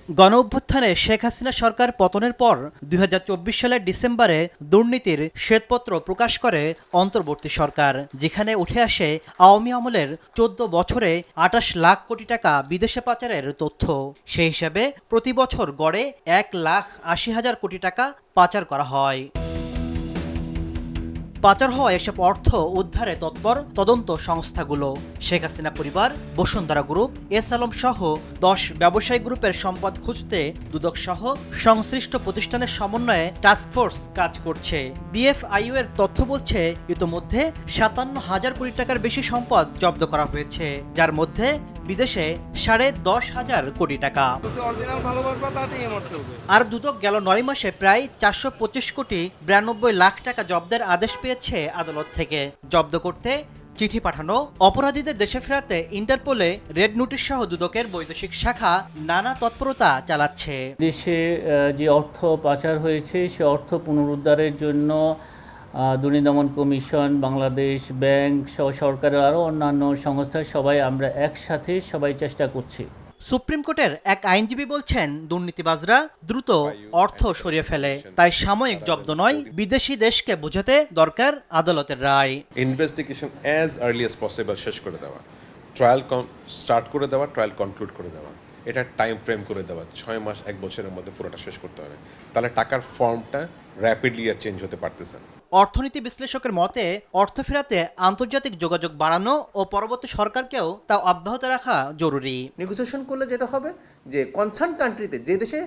গণঅভ্যুত্থানে শেখ হাসিনা সরকার পতনের পর ২০২৪ সালের ডিসেম্বরে দুর্নীতির শ্বেতপত্র প্রকাশ করে অন্তর্বর্তী সরকার, যেখানে উঠে আসে আওয়ামী আমলের ১৪ বছরে ২৮ লাখ কোটি টাকা বিদেশে পাচারের তথ্য। সেই হিসাবে প্রতি বছর গড়ে ১,৮০,০০০ কোটি টাকা পাচার করা হয়। পাচার হওয়া এসব অর্থ উদ্ধারে তৎপর তদন্ত সংস্থাগুলো। শেখ হাসিনা পরিবার, বসুন্ধরা গ্রুপ, এস আলম সহ ১০ ব্যবসায়ী গ্রুপের সম্পদ খুঁজতে দুদক সহ সংশ্লিষ্ট প্রতিষ্ঠানের সমন্বয়ে টাস্কফোর্স কাজ করছে। বিএফআইইউ এর তথ্য বলছে, ইতোমধ্যে ৫৭,০০০ কোটি টাকার বেশি সম্পদ জব্দ করা হয়েছে, যার মধ্যে বিদেশে ১০,৫০০ কোটি টাকা। আর দুদক গেল ৯ মাসে প্রায় ৪২৫ কোটি ৯২ লাখ টাকা জব্দের আদেশ পেয়েছে আদালত থেকে। জব্দ করতে চিঠি পাঠানো, অপরাধীদের দেশে ফেরাতে ইন্টারপোলে রেড নোটিশ সহ দুদকের বৈদেশিক শাখা নানা তৎপরতা চালাচ্ছে। দেশে যে অর্থ পাচার হয়েছে সে অর্থ পুনরুদ্ধারের জন্য দুর্নীতি দমন কমিশন, বাংলাদেশ ব্যাংক সহ সরকারের আরও অন্যান্য সংস্থা আমরা একসাথে চেষ্টা করছি। সুপ্রিম কোর্টের এক আইনজীবী বলছেন, দুর্নীতিবাজরা দ্রুত অর্থ সরিয়ে ফেলে, তাই সাময়িক জব্দ নয়, বিদেশি দেশকে বোঝাতে দরকার আদালতের রায়। Investigation as early as possible শেষ করে দেওয়া, ট্রায়াল স্টার্ট করে দেওয়া, ট্রায়াল কনক্লুড করে দেওয়া, এটা টাইম ফ্রেম করে দেওয়া, ৬ মাস ১ বছরের মধ্যে পুরোটা শেষ করতে হবে। তাহলে টাকার ফর্মটা র্যাপিডলি আর চেঞ্জ হতে পারতেছে না। অর্থনীতি বিশ্লেষকের মতে, অর্থ ফেরাতে আন্তর্জাতিক যোগাযোগ বাড়ানো ও পরবর্তী সরকারকেও তা অব্যাহত রাখা জরুরি। নেগোসিয়েশন করলে যেটা হবে যে কনসার্ন কান্ট্রিতে যে দেশে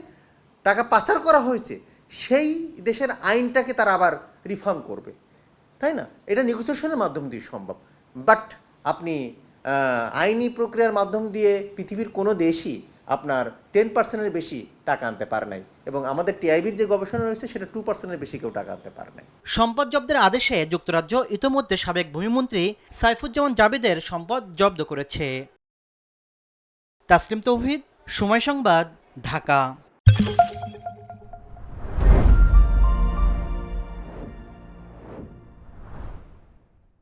টাকা পাচার করা হয়েছে সেই দেশের আইনটাকে তারা আবার রিফর্ম করবে, তাই না? এটা নেগোসিয়েশনের মাধ্যম দিয়ে সম্ভব। বাট আপনি আইনি প্রক্রিয়ার মাধ্যম দিয়ে পৃথিবীর কোনো দেশই আপনার 10%-এর বেশি টাকা আনতে পারে নাই, এবং আমাদের টিআইবির যে গবেষণা রয়েছে সেটা 2%-এর বেশি কেউ টাকা আনতে পারে নাই। সম্পদ জব্দের আদেশে যুক্তরাজ্য ইতোমধ্যে সাবেক ভূমিমন্ত্রী সাইফুজ্জামান জাবেদের সম্পদ জব্দ করেছে। তাসলিম তৌহিদ, সময় সংবাদ, ঢাকা।